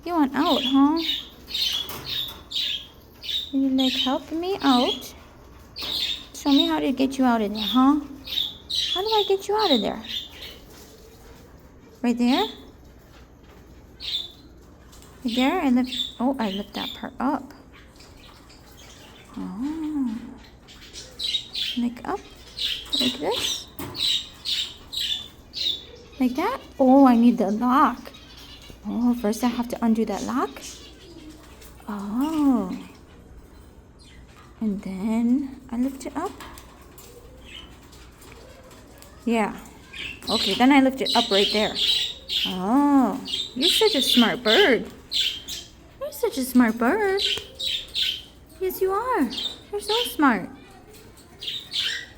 You want out, huh? You like helping me out? Show me how to get you out of there, huh? How do I get you out of there? Right there? Right there? I lift that part up. Oh. Like up? Like this? Like that? Oh, I need the lock. Oh, first I have to undo that lock? Oh. And then I lift it up? Yeah. Okay, then I lift it up right there. Oh, you're such a smart bird. You're such a smart bird. Yes, you are. You're so smart.